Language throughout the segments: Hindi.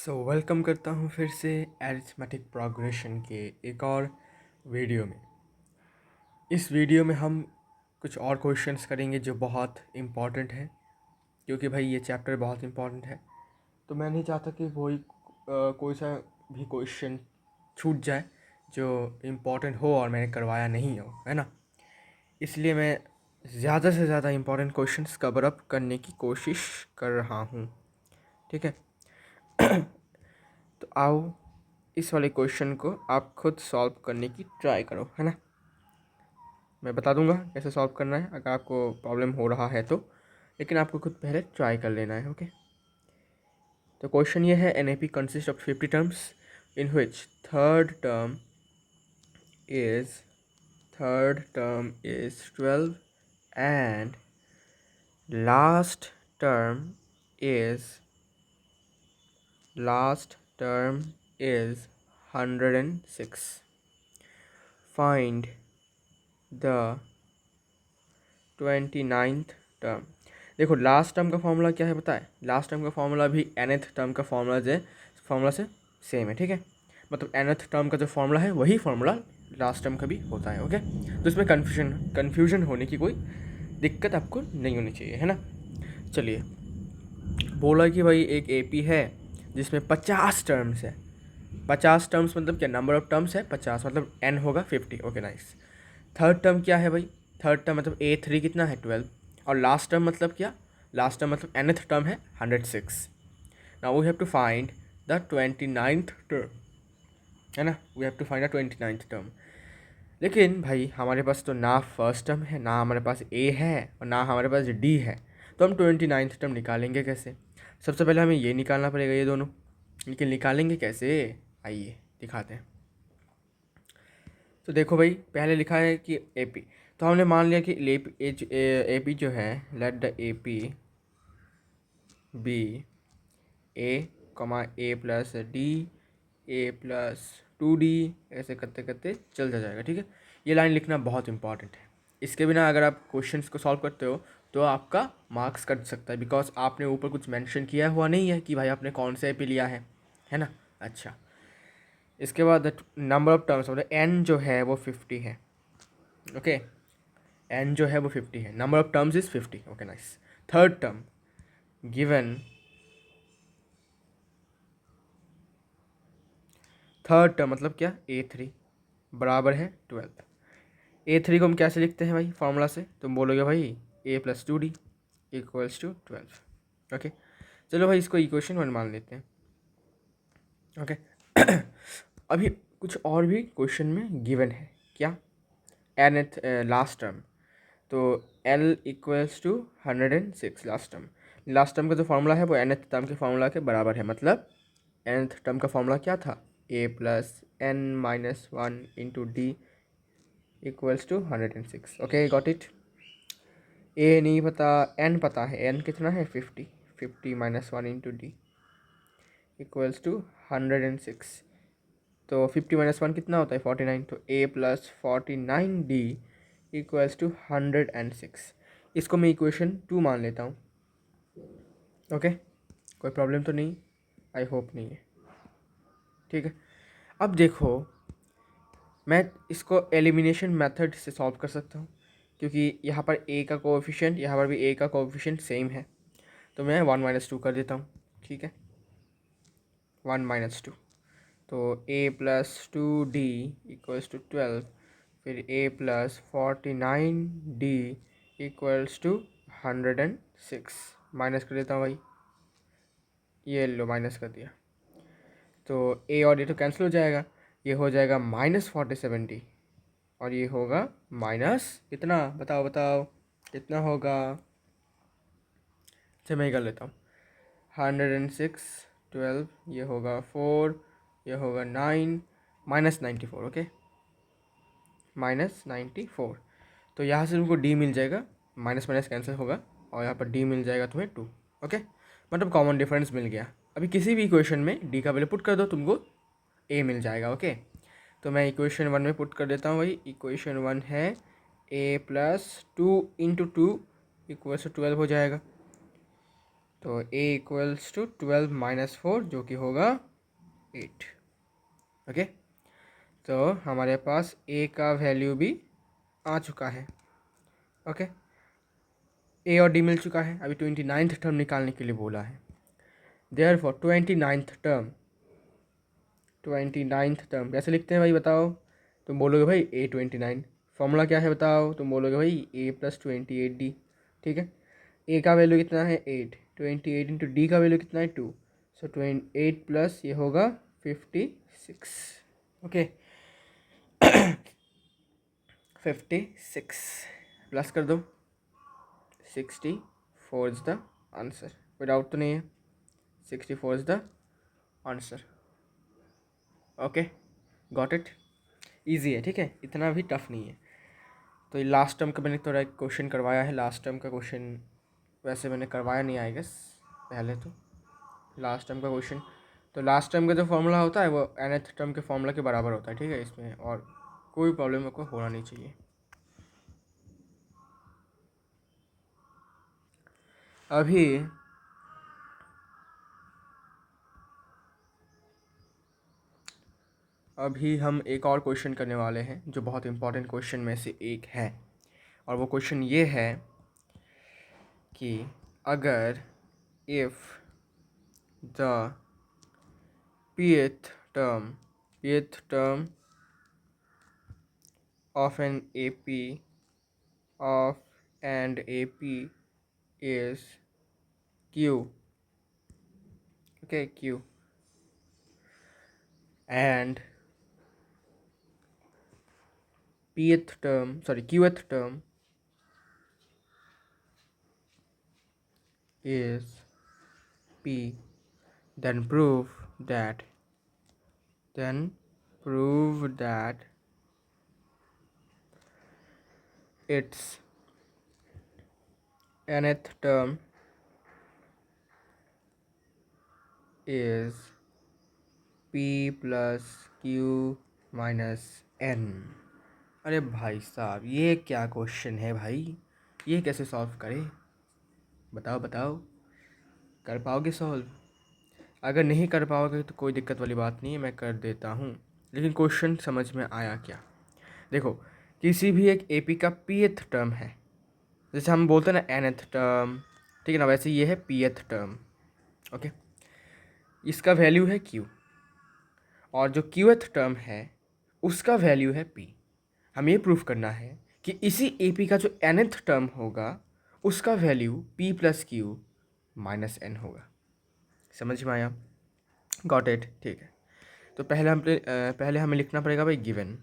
वेलकम करता हूँ फिर से एरिथमेटिक प्रोग्रेशन के एक और वीडियो में। इस वीडियो में हम कुछ और क्वेश्चंस करेंगे जो बहुत इम्पॉर्टेंट है, क्योंकि भाई ये चैप्टर बहुत इम्पॉर्टेंट है। तो मैं नहीं चाहता कि कोई सा भी क्वेश्चन छूट जाए जो इम्पॉर्टेंट हो और मैंने करवाया नहीं हो, है ना। इसलिए मैं ज़्यादा से ज़्यादा इम्पॉर्टेंट क्वेश्चंस कवर अप करने की कोशिश कर रहा हूँ, ठीक है। तो आओ इस वाले क्वेश्चन को आप खुद सॉल्व करने की ट्राई करो, है ना। मैं बता दूंगा कैसे सॉल्व करना है अगर आपको प्रॉब्लम हो रहा है तो, लेकिन आपको खुद पहले ट्राई कर लेना है, ओके। तो क्वेश्चन ये है, an A P consist of 50 terms in which is third term is 12 and last term is last term is 106. Find the 29th term. देखो लास्ट टर्म का फॉर्मूला क्या है बताए। लास्ट टर्म का फॉर्मूला भी nth टर्म का फॉर्मूला से सेम है, ठीक है। मतलब nth टर्म का जो फॉर्मूला है वही फॉर्मूला लास्ट टर्म का भी होता है, ओके। तो इसमें कन्फ्यूजन होने की कोई दिक्कत आपको नहीं होनी चाहिए, है ना। चलिए, बोला कि भाई एक एपी है जिसमें 50 टर्म्स है। 50 टर्म्स मतलब क्या, नंबर ऑफ टर्म्स है 50, मतलब n होगा 50, ओके नाइस। थर्ड टर्म क्या है भाई, थर्ड टर्म मतलब A3 कितना है 12, और लास्ट टर्म मतलब क्या, लास्ट टर्म मतलब nth टर्म है 106। Now we have to find the 29th term, है ना। We have to find the 29th term. लेकिन भाई हमारे पास तो ना फर्स्ट टर्म है, ना हमारे पास ए है, और ना हमारे पास डी है। तो हम 29th टर्म निकालेंगे कैसे। सबसे पहले हमें ये निकालना पड़ेगा, ये दोनों। लेकिन निकालेंगे कैसे, आइए दिखाते हैं। तो देखो भाई, पहले लिखा है कि ए पी, तो हमने मान लिया कि ए पी जो है, let the A P B A comma A plus D A plus 2D, ऐसे करते करते चलता जाएगा, ठीक है। ये लाइन लिखना बहुत इंपॉर्टेंट है। इसके बिना अगर आप क्वेश्चंस को सॉल्व करते हो तो आपका मार्क्स कट सकता है, बिकॉज आपने ऊपर कुछ मेंशन किया हुआ नहीं है कि भाई आपने कौन सा ए पी लिया है ना। अच्छा, इसके बाद नंबर ऑफ टर्म्स मतलब एन जो है वो 50 है, ओके। एन जो है वो 50 है, number of terms is 50, okay nice. Third term given, third term मतलब क्या, A3 बराबर है 12। A3 को हम कैसे लिखते हैं भाई, फॉर्मूला से। तुम बोलोगे भाई A+2D इक्वल्स टू 12, ओके। चलो भाई इसको इक्वेशन 1 मान लेते हैं, ओके। अभी कुछ और भी क्वेश्चन में गिवन है, क्या, nth लास्ट टर्म। तो L equals to 106 last term. Last term का जो फॉर्मूला है वो nth टर्म के फॉर्मूला के बराबर है, मतलब nth टर्म का फॉर्मूला क्या था, A+n-1 into D equals to 106, okay got it. A नहीं पता, n पता है, n कितना है 50, 50-1 इंटू डी इक्वल्स टू 106। तो 50-1 कितना होता है 49, तो A+49D इक्वल्स टू 106। इसको मैं इक्वेशन 2 मान लेता हूँ, ओके। कोई प्रॉब्लम तो नहीं, आई होप नहीं है, ठीक है। अब देखो, मैं इसको एलिमिनेशन मेथड से सॉल्व कर सकता हूँ, क्योंकि यहाँ पर ए का कोएफिशिएंट, यहाँ पर भी ए का कोएफिशिएंट सेम है। तो मैं 1-2 कर देता हूँ, ठीक है। 1-2, तो A+2D इक्वल्स टू 12, फिर A+49D इक्वल्स टू 106। माइनस कर देता हूँ भाई, ये लो माइनस कर दिया। तो ए और ये तो कैंसिल हो जाएगा, ये हो जाएगा -4070, और ये होगा माइनस कितना, बताओ बताओ कितना होगा। अच्छा मैं ही कर लेता हूँ, 106 12, ये होगा 4, ये होगा 9, -94, ओके, -94। तो यहाँ से तुमको डी मिल जाएगा, माइनस माइनस कैंसिल होगा, और यहाँ पर डी मिल जाएगा तुम्हें 2, ओके। मतलब कॉमन डिफरेंस मिल गया। अभी किसी भी इक्वेशन में डी का वैल्यू पुट कर दो, तुमको ए मिल जाएगा, ओके। तो मैं इक्वेशन 1 में पुट कर देता हूँ भाई। इक्वेशन 1 है A+2 इंटू 2 इक्वल्स टू 12 हो जाएगा। तो a इक्वल्स टू 12 माइनस 4 जो कि होगा 8। ओके, तो हमारे पास a का वैल्यू भी आ चुका है। ओके, a और d मिल चुका है। अभी 29th टर्म निकालने के लिए बोला है। देयरफॉर 29th टर्म कैसे लिखते हैं भाई बताओ? तुम बोलोगे भाई a29। फॉर्मूला क्या है बताओ? तुम बोलोगे भाई a+28d। ठीक है, a का वैल्यू कितना है 8, 28 इंटू डी का वैल्यू कितना है 2, सो 28 प्लस ये होगा 56। ओके 56 प्लस कर दो, 64 इज द आंसर। कोई डाउट तो नहीं है? 64 is the answer. Okay, got it. Easy है, ठीक है, इतना भी टफ नहीं है। तो ये लास्ट टर्म का मैंने थोड़ा एक क्वेश्चन करवाया है। लास्ट टर्म का क्वेश्चन वैसे मैंने करवाया नहीं आई गेस पहले। तो लास्ट टर्म का क्वेश्चन, तो लास्ट टर्म का जो फॉर्मूला होता है वो nth टर्म के फॉर्मूला के बराबर होता है। ठीक है, इसमें और कोई प्रॉब्लम आपको होना नहीं चाहिए। अभी हम एक और क्वेश्चन करने वाले हैं जो बहुत इंपॉर्टेंट क्वेश्चन में से एक है। और वो क्वेश्चन ये है कि अगर if the pth term of an AP is Q, okay, Q, and qth term is P, then prove that its nth term is P plus Q minus N। अरे भाई साहब, ये क्या क्वेश्चन है भाई? ये कैसे सॉल्व करें? बताओ बताओ, कर पाओगे सॉल्व? अगर नहीं कर पाओगे तो कोई दिक्कत वाली बात नहीं है, मैं कर देता हूँ। लेकिन क्वेश्चन समझ में आया क्या? देखो, किसी भी एक एपी का pth टर्म है, जैसे हम बोलते हैं ना nth टर्म, ठीक है ना, वैसे ये है pth टर्म। ओके, इसका वैल्यू है q, और जो qth टर्म है उसका वैल्यू है p। हमें ये प्रूफ करना है कि इसी एपी का जो nth टर्म होगा उसका value p plus q minus n होगा। समझ में आया? Got it. ठीक है, तो पहले हमें लिखना पड़ेगा भाई गिवन।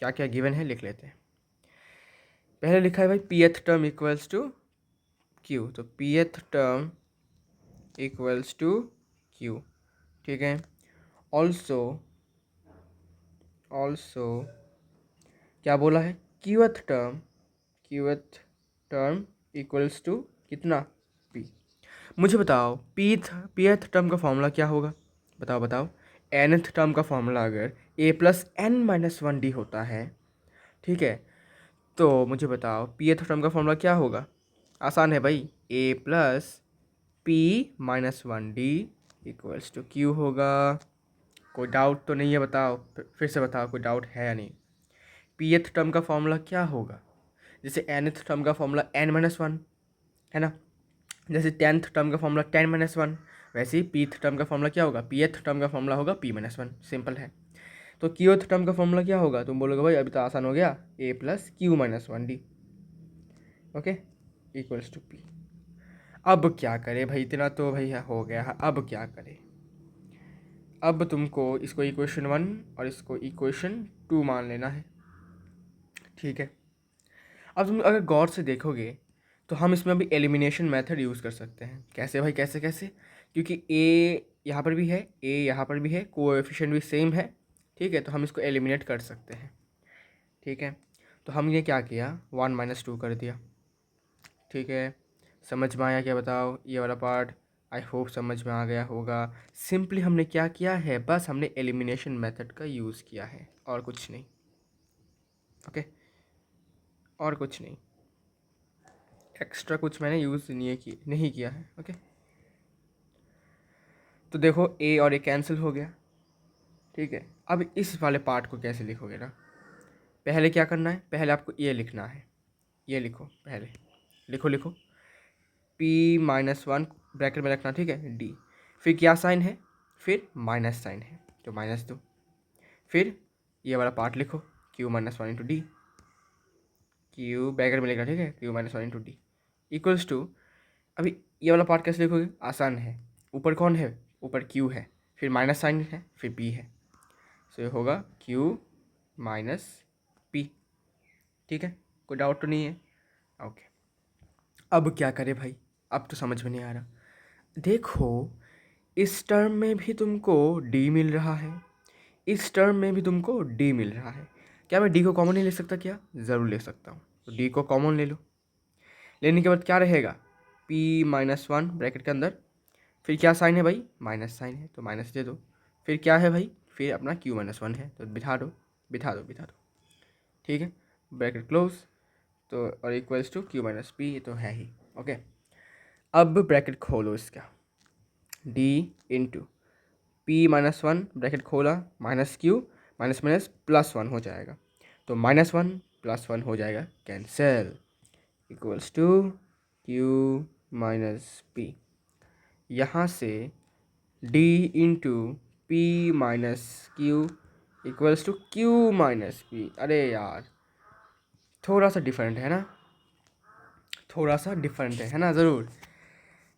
क्या क्या गिवन है लिख लेते हैं। पहले लिखा है भाई pth term equals to q, तो pth term equals to q। ठीक है, ऑल्सो क्या बोला है? qth टर्म इक्वल्स टू कितना? p। मुझे बताओ pth टर्म का फॉर्मूला क्या होगा? बताओ। nth टर्म का फॉर्मूला अगर a plus n minus 1d होता है, ठीक है, तो मुझे बताओ pth टर्म का फॉर्मूला क्या होगा? आसान है भाई, a plus p minus 1d equals to q होगा। कोई डाउट तो नहीं है? बताओ, फिर से बताओ, कोई डाउट है या नहीं? pth टर्म का फॉर्मूला क्या होगा? जैसे nth टर्म का फॉर्मूला n माइनस 1 है ना, जैसे 10th टर्म का फॉर्मूला 10 माइनस 1, वैसे ही pth टर्म का फॉर्मूला क्या होगा? pth टर्म का फॉर्मूला होगा p माइनस 1। सिंपल है। तो qth टर्म का फॉर्मूला क्या होगा? तुम बोलोगे भाई अभी तो आसान हो गया, a plus q minus 1d, okay, equals to p। अब क्या करें भाई? इतना तो भाई हो गया, अब क्या करें? अब तुमको इसको इक्वेशन 1 और इसको इक्वेशन 2 मान लेना है। ठीक है, अब तुम अगर गौर से देखोगे तो हम इसमें अभी एलिमिनेशन मेथड यूज़ कर सकते हैं। कैसे भाई? कैसे? क्योंकि a यहाँ पर भी है, a यहाँ पर भी है, कोएफिशिएंट भी सेम है। ठीक है, तो हम इसको एलिमिनेट कर सकते हैं। ठीक है, तो हमने क्या किया, 1 माइनस 2 कर दिया। ठीक है, समझ में आया क्या? बताओ, ये वाला पार्ट आई होप समझ में आ गया होगा। सिंपली हमने क्या किया है, बस हमने एलिमिनेशन मेथड का यूज़ किया है और कुछ नहीं। ओके, और कुछ नहीं, एक्स्ट्रा कुछ मैंने यूज़ नहीं किया है। ओके, तो देखो ए और ए कैंसिल हो गया, ठीक है। अब इस वाले पार्ट को कैसे लिखोगे ना, पहले क्या करना है, पहले आपको ये लिखना है, ये लिखो पहले, लिखो लिखो p-1 ब्रैकेट में रखना, ठीक है, d, फिर क्या साइन है, फिर माइनस साइन है तो माइनस दो, फिर ये वाला पार्ट लिखो q-1 into D, Q bracket में लिखना, ठीक है, q-1 into D equals to, अभी ये वाला पार्ट कैसे लिखोगे, आसान है, ऊपर कौन है, ऊपर q है, फिर माइनस साइन है, फिर p है, सो ये होगा q माइनस p, ठीक है, कोई डाउट तो नहीं है, ओके। अब क्या करें भाई, अब तो समझ में नहीं आ रहा। देखो इस टर्म में भी तुमको d मिल रहा है, इस टर्म में भी तुमको d मिल रहा है, क्या मैं d को कॉमन नहीं ले सकता, क्या ज़रूर ले सकता हूँ, तो d को कॉमन ले लो, लेने के बाद क्या रहेगा, p-1 ब्रैकेट के अंदर, फिर क्या साइन है भाई, माइनस साइन है तो माइनस दे दो, फिर क्या है भाई, फिर अपना q-1 है तो बिठा दो बिठा दो बिठा दो, ठीक है, ब्रैकेट क्लोज, तो और इक्वल्स टू q-p, ये तो है ही, ओके। अब ब्रैकेट खोलो इसका, d इंटू p-1 ब्रैकेट खोला, minus q, minus minus plus 1 हो जाएगा, तो -1 + 1 हो जाएगा कैंसिल, इक्वल्स टू q-p, यहाँ से d into p-q equals to q-p, अरे यार थोड़ा सा डिफरेंट है ना, थोड़ा सा डिफरेंट है ना, ज़रूर,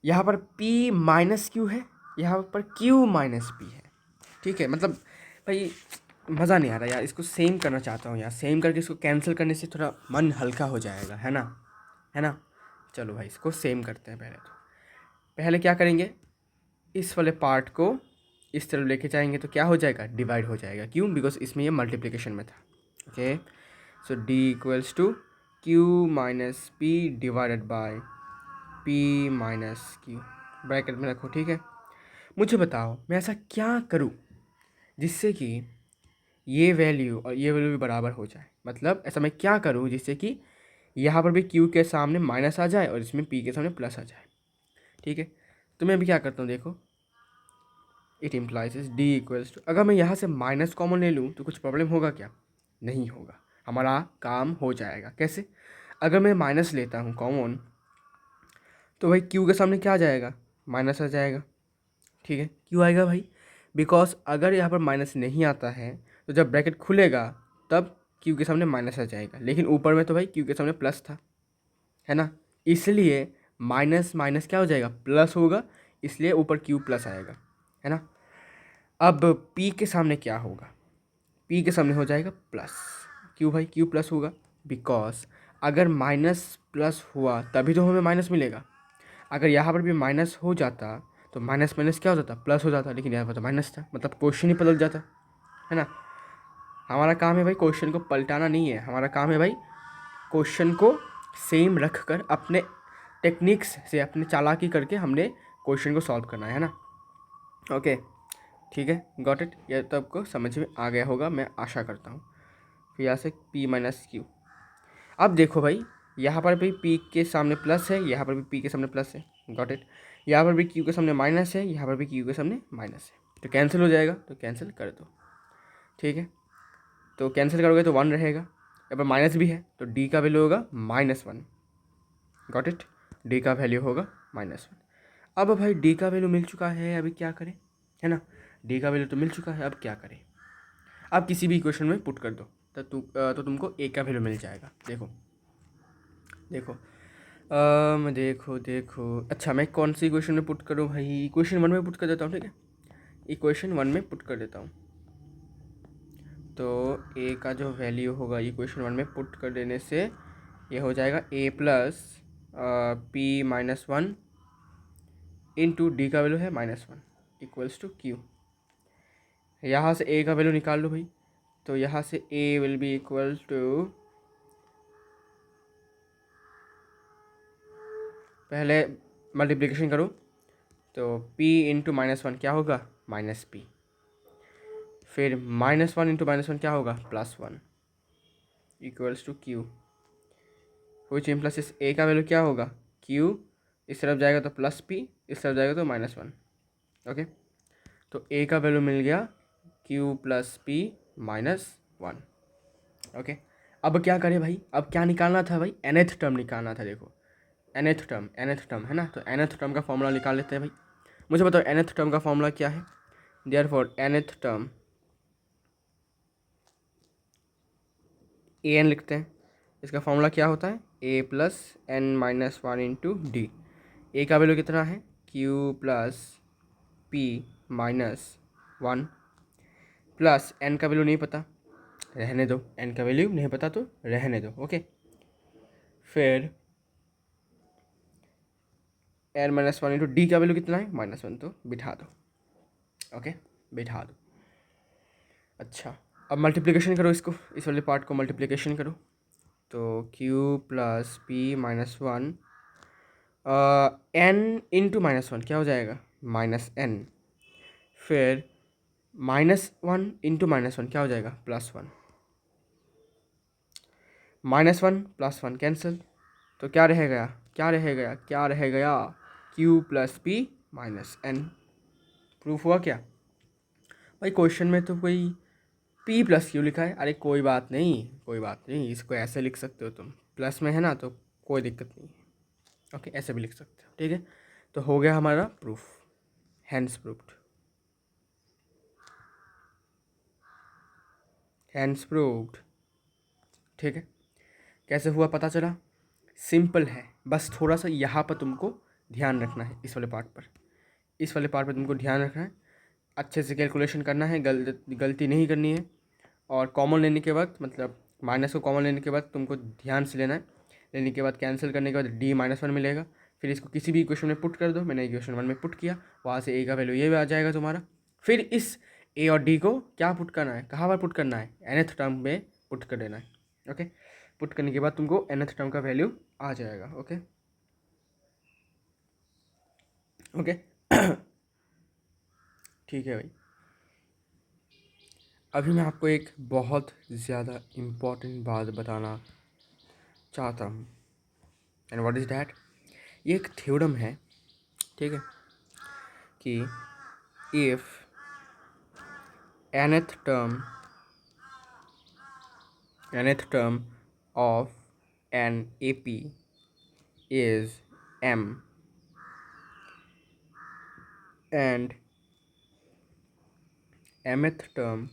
यहाँ पर p-q है, यहाँ पर q-p है, ठीक है, मतलब भाई मज़ा नहीं आ रहा यार, इसको सेम करना चाहता हूँ यार, सेम करके इसको कैंसिल करने से थोड़ा मन हल्का हो जाएगा, है ना, है ना। चलो भाई इसको सेम करते हैं, पहले तो पहले क्या करेंगे, इस वाले पार्ट को इस तरफ लेके जाएंगे तो क्या हो जाएगा, डिवाइड हो जाएगा, क्यों, बिकॉज इसमें ये मल्टीप्लिकेशन में था, okay. So d equals to q-p divided by p-q, bracket में रखो, ठीक है। मुझे बताओ मैं ऐसा क्या करूँ जिससे कि ये वैल्यू और ये वैल्यू भी बराबर हो जाए, मतलब ऐसा मैं क्या करूँ जिससे कि यहाँ पर भी q के सामने माइनस आ जाए और इसमें p के सामने प्लस आ जाए, ठीक है। तो मैं अभी क्या करता हूँ, देखो it implies d equals to, अगर मैं यहाँ से माइनस कॉमन ले लूँ तो कुछ प्रॉब्लम होगा क्या, नहीं होगा, हमारा काम हो जाएगा। कैसे, अगर मैं माइनस लेता हूँ कॉमन तो भाई q के सामने क्या आ जाएगा, माइनस आ जाएगा, ठीक है, क्यों आएगा भाई, बिकॉज अगर यहाँ पर माइनस नहीं आता है तो जब ब्रैकेट खुलेगा तब q के सामने माइनस आ जाएगा, लेकिन ऊपर में तो भाई q के सामने प्लस था, है ना, इसलिए माइनस माइनस क्या हो जाएगा, प्लस होगा, इसलिए ऊपर q प्लस आएगा, है ना। अब p के सामने क्या होगा, p के सामने हो जाएगा प्लस, क्यों भाई q प्लस होगा, बिकॉज अगर माइनस प्लस हुआ तभी तो हमें माइनस मिलेगा, अगर यहाँ पर भी माइनस हो जाता तो माइनस माइनस क्या हो जाता, प्लस हो जाता, लेकिन यहाँ पर तो माइनस था, मतलब क्वेश्चन ही पलट जाता, है ना। हमारा काम है भाई क्वेश्चन को पलटाना नहीं है, हमारा काम है भाई क्वेश्चन को सेम रख कर अपने टेक्निक्स से, अपने चालाकी करके हमने क्वेश्चन को सॉल्व करना है ना, ओके, ठीक है, गॉट इट, ये तो आपको समझ में आ गया होगा, मैं आशा करता हूँ। फिर यहाँ से p-q, अब देखो भाई यहाँ पर भी p के सामने प्लस है, यहाँ पर भी p के सामने प्लस है, गॉट इट, यहाँ पर भी q के सामने माइनस है, यहाँ पर भी q के सामने माइनस है, तो कैंसिल हो जाएगा, तो कैंसिल कर दो, ठीक है, तो कैंसिल करोगे तो 1 रहेगा, यहाँ पर माइनस भी है तो d का वैल्यू होगा -1, गॉट इट, d का वैल्यू होगा -1। अब भाई d का वैल्यू मिल चुका है, अभी क्या करें, है ना, d का वैल्यू तो मिल चुका है, अब क्या करें, अब किसी भी इक्वेशन में पुट कर दो तो तुमको a का वैल्यू मिल जाएगा, देखो देखो देखो देखो, अच्छा मैं कौन सी इक्वेशन में पुट करूँ भाई, इक्वेशन 1 में पुट कर देता हूँ, ठीक है, इक्वेशन 1 में पुट कर देता हूँ, तो a का जो वैल्यू होगा इक्वेशन 1 में पुट कर देने से ये हो जाएगा a plus p-1 into d का वैल्यू है -1 इक्वल्स टू q, यहाँ से a का वैल्यू निकाल लो भाई, तो यहाँ से a will be equal to, पहले मल्टीप्लिकेशन करो तो p इंटू -1 क्या होगा, -p, फिर -1 इंटू -1 क्या होगा, +1 equals to q, which implies a का वैल्यू क्या होगा, q, इस तरफ जाएगा तो +p, इस तरफ जाएगा तो -1, ओके। तो ए का वैल्यू मिल गया q plus P minus one. Okay, अब क्या करें भाई, अब क्या निकालना था भाई, nth टर्म निकालना था। देखो nth टर्म है ना, तो nth टर्म का फॉर्मूला निकाल लेते हैं भाई। मुझे बताओ nth टर्म का फॉर्मूला क्या है। देयरफॉर nth टर्म an लिखते हैं। इसका फॉर्मूला क्या होता है, a plus N minus one into D. A का वैल्यू कितना है, Q plus P minus one, plus N का वैल्यू नहीं पता, रहने दो, एन का वैल्यू नहीं पता तो रहने दो। ओके, फिर n minus one into d का वैल्यू कितना है, माइनस वन, तो बिठा दो। ओके, बिठा दो। अच्छा, अब मल्टीप्लिकेशन करो इसको, इस वाले पार्ट को मल्टीप्लिकेशन करो। तो q plus P minus one, n into minus one क्या हो जाएगा, माइनस एन। फिर minus one into minus one क्या हो जाएगा, plus one. Minus one plus one cancel, तो क्या रह गया, क्या रह गया, q plus P minus n. Proof हुआ क्या भाई। क्वेश्चन में तो कोई पी प्लस क्यू लिखा है, अरे कोई बात नहीं, कोई बात नहीं, इसको ऐसे लिख सकते हो तुम, प्लस में है ना तो कोई दिक्कत नहीं है। ओके, ऐसे भी लिख सकते हो, ठीक है। तो हो गया हमारा proof, hands proofed, hands proofed, ठीक है। कैसे हुआ पता चला, सिंपल है, बस थोड़ा सा यहाँ पर तुमको ध्यान रखना है, इस वाले पार्ट पर, इस वाले पार्ट पर तुमको ध्यान रखना है, अच्छे से कैलकुलेशन करना है, गलती नहीं करनी है। और कॉमन लेने के वक्त, मतलब माइनस को कॉमन लेने के बाद तुमको ध्यान से लेना है। लेने के बाद कैंसिल करने के बाद डी माइनस वन मिलेगा, फिर इसको किसी भी इक्वेशन में पुट कर दो। मैंने इक्वेशन वन में पुट किया, वहाँ से ए का वैल्यू ये आ जाएगा तुम्हारा। फिर इस ए और डी को क्या पुट करना है, कहाँ पर पुट करना है, nth टर्म में पुट कर देना है। ओके, पुट करने के बाद तुमको nth टर्म का वैल्यू आ जाएगा। ओके ओके ठीक है भाई। अभी मैं आपको एक बहुत ज़्यादा इम्पॉर्टेंट बात बताना चाहता हूँ, एंड व्हाट इज़ डैट, ये एक थ्योरम है, ठीक है, कि if nth term of an AP is m and mth term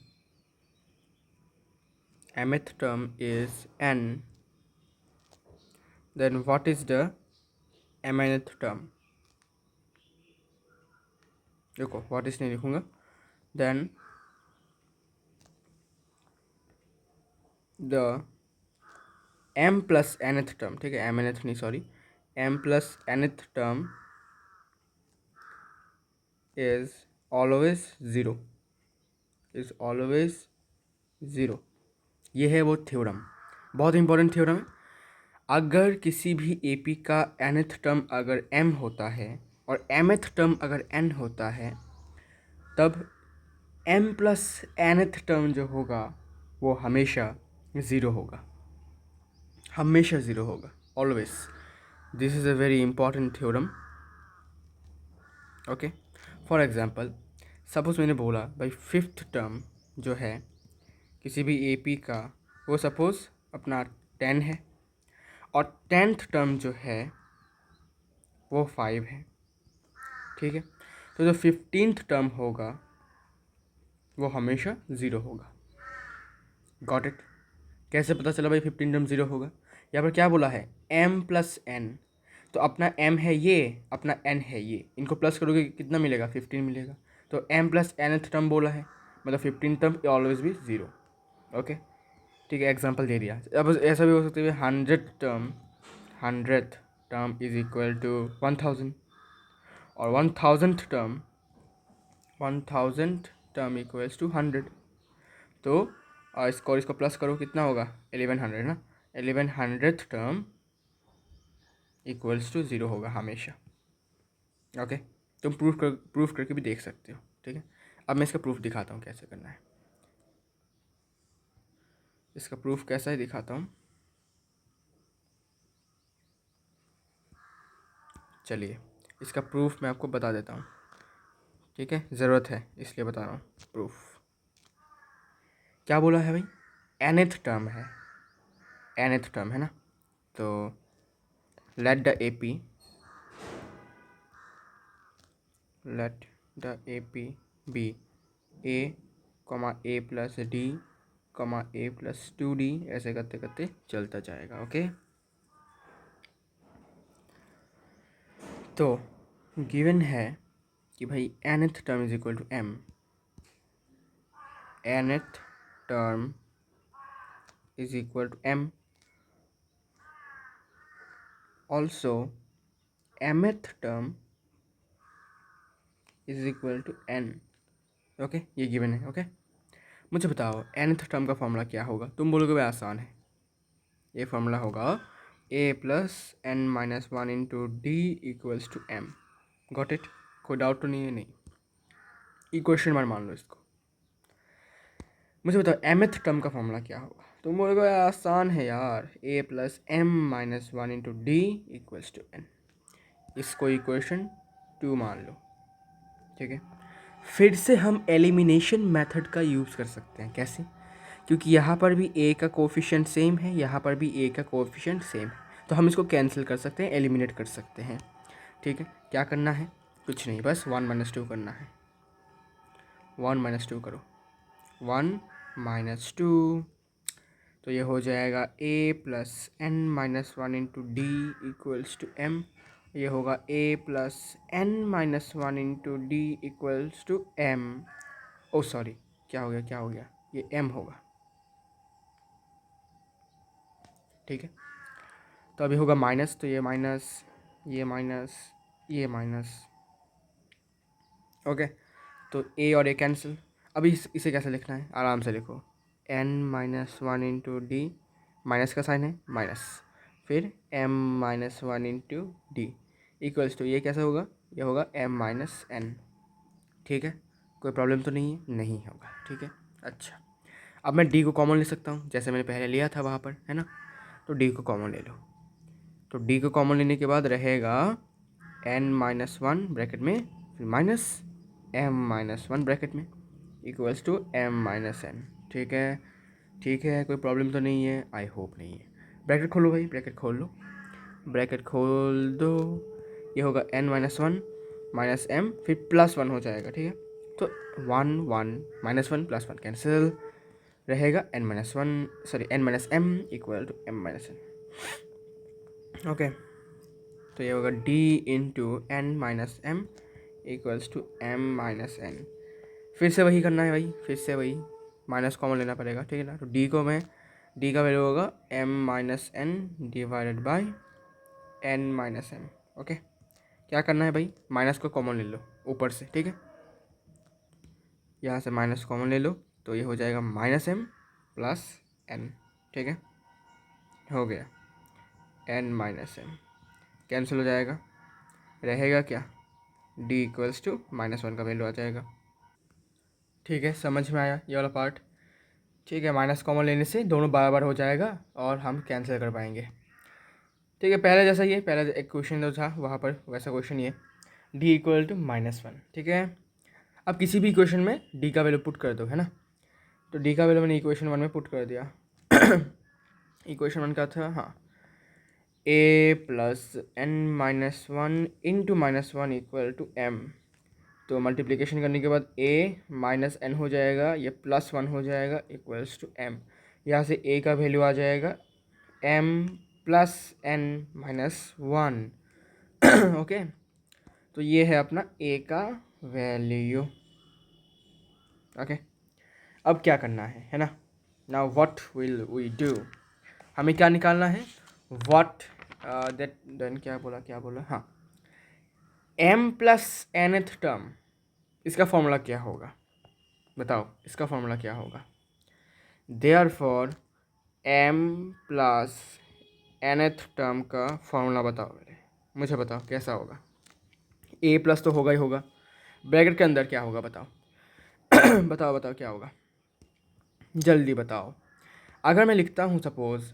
is n, then what is the mnth term। देखो what is नहीं लिखूँगा, then the m plus nth term, ठीक है, mnth नहीं sorry, m plus nth term is always zero, is always zero. ये है वो थ्योरम, बहुत इंपॉर्टेंट थ्योरम है। अगर किसी भी एपी का nth टर्म अगर m होता है और mth टर्म अगर n होता है, तब m प्लस nth टर्म जो होगा वो हमेशा ज़ीरो होगा, हमेशा ज़ीरो होगा, always. This is a very important theorem. Okay, for example suppose मैंने बोला भाई फिफ्थ टर्म जो है किसी भी एपी का, वो सपोज अपना 10 है, और 10th टर्म जो है वो 5 है, ठीक है। तो जो 15th टर्म होगा वो हमेशा ज़ीरो होगा। Got it. कैसे पता चला भाई 15 टर्म ज़ीरो होगा, यहाँ पर क्या बोला है, m प्लस एन, तो अपना m है ये, अपना n है ये, इनको प्लस करोगे कितना मिलेगा, 15 मिलेगा। तो m प्लस nth टर्म बोला है, मतलब 15 टर्म ऑलवेज भी ज़ीरो। ओके, ठीक है, एग्जांपल दे दिया। अब ऐसा भी हो सकता है 100th term is equal to 1000, और 1000th टर्म इक्वल्स टू 100। तो इसको प्लस करो, कितना होगा, 1100 ना, 1100th term equals to zero होगा हमेशा। ओके, तुम प्रूफ करके भी देख सकते हो, ठीक है। अब मैं इसका प्रूफ दिखाता हूँ कैसे करना है, इसका प्रूफ कैसा है दिखाता हूँ। चलिए इसका प्रूफ मैं आपको बता देता हूँ, ठीक है, ज़रूरत है इसलिए बता रहा हूँ प्रूफ। क्या बोला है भाई, nth टर्म है, nth टर्म है ना, तो let the A P B a comma a plus d comma a plus 2d, ऐसे करते करते चलता जाएगा। ओके, तो गिवन है कि भाई nth term is equal to m, nth term is equal to m, also mth term is equal to n। Okay, ये गिवन है। ओके, मुझे बताओ nth टर्म का फॉर्मूला क्या होगा। तुम बोलोगे भाई आसान है, ये फॉर्मूला होगा a plus n minus 1 into D equals to m। Got it, कोई डाउट तो नहीं है? नहीं, इक्वेशन मार मान लो इसको। मुझे बताओ mth टर्म का फॉर्मूला क्या होगा। तुम बोलोगे आसान है यार, a plus m minus 1 into D equals to n। इसको इक्वेशन 2 मान लो। ठीक है, फिर से हम एलिमिनेशन मेथड का यूज़ कर सकते हैं। कैसे? क्योंकि यहाँ पर भी a का कोफिशिएंट सेम है, यहाँ पर भी a का कोफिशिएंट सेम है, तो हम इसको कैंसिल कर सकते हैं, एलिमिनेट कर सकते हैं। ठीक है, क्या करना है? कुछ नहीं, बस 1 माइनस 2 करना है। 1 माइनस 2 करो, 1 माइनस 2, तो ये हो जाएगा a plus n minus 1 into D equals to m। ये होगा a plus n minus 1 into D equals to m। Oh sorry, क्या हो गया, क्या हो गया, ये m होगा। ठीक है, तो अभी होगा माइनस, तो ये माइनस, ये माइनस, ये माइनस। ओके, तो a और a कैंसिल। अभी इसे कैसे लिखना है, आराम से लिखो, n minus 1 into d, minus का साइन है, माइनस, फिर m minus 1 into D equals to, ये कैसे होगा, ये होगा m माइनस n। ठीक है, कोई प्रॉब्लम तो नहीं है? नहीं होगा। ठीक है, अच्छा, अब मैं d को कॉमन ले सकता हूँ, जैसे मैंने पहले लिया था वहाँ पर, है ना, तो d को कॉमन ले लो। तो d को कॉमन लेने के बाद रहेगा n माइनस 1 ब्रैकेट में, फिर माइनस m माइनस 1 ब्रैकेट में equals to m minus n। ठीक है, ठीक है, कोई प्रॉब्लम तो नहीं है, आई होप नहीं है। ब्रैकेट खोलो भाई, ब्रैकेट खोल लो, ब्रैकेट खोल दो, ये होगा n माइनस 1 माइनस m, फिर प्लस 1 हो जाएगा। ठीक है, तो 1 1 माइनस 1 प्लस 1 कैंसिल, रहेगा n minus 1 sorry n minus m equal to m minus n। Okay, तो ये होगा d into n minus m equals to m minus n। फिर से वही करना है भाई, फिर से वही माइनस कॉमन लेना पड़ेगा। ठीक है ना, तो d को मैं, d का वैल्यू होगा m minus n divided by n minus m। Okay, क्या करना है भाई, माइनस को कॉमन ले लो ऊपर से। ठीक है, यहाँ से माइनस कॉमन ले लो, तो ये हो जाएगा माइनस m प्लस n। ठीक है, हो गया n माइनस m, कैंसिल हो जाएगा, रहेगा क्या, d इक्वल्स टू माइनस 1 का वैल्यू आ जाएगा। ठीक है, समझ में आया ये वाला पार्ट। ठीक है, माइनस कॉमन लेने से दोनों बराबर हो जाएगा और हम कैंसिल कर पाएंगे। ठीक है, पहले जैसा ही है, पहले एक क्वेश्चन जो था वहाँ पर वैसा क्वेश्चन ये, d इक्वल टू माइनस 1। ठीक है, अब किसी भी इक्वेशन में d का वैल्यू पुट कर दो, है ना, तो d का वैल्यू मैंने इक्वेशन 1 में पुट कर दिया। इक्वेशन 1 का था, हाँ, a plus n minus 1 into minus 1 equal to m। तो मल्टीप्लिकेशन करने के बाद a माइनस n हो जाएगा, ये प्लस 1 हो जाएगा इक्वल्स टू m। यहाँ से a का वैल्यू आ जाएगा m plus n minus 1। Okay, तो ये है अपना a का वैल्यू। ओके, अब क्या करना है ना, now what will we do, हमें क्या निकालना है, व्हाट दैट देन, क्या बोला, हाँ, m प्लस nth टर्म, इसका फॉर्मूला क्या होगा, बताओ इसका फॉर्मूला क्या होगा। Therefore m plus nth term का फॉर्मूला बताओ, मुझे बताओ कैसा होगा। a प्लस तो होगा ही होगा, ब्रैकेट के अंदर क्या होगा बताओ। बताओ बताओ क्या होगा, जल्दी बताओ। अगर मैं लिखता हूँ सपोज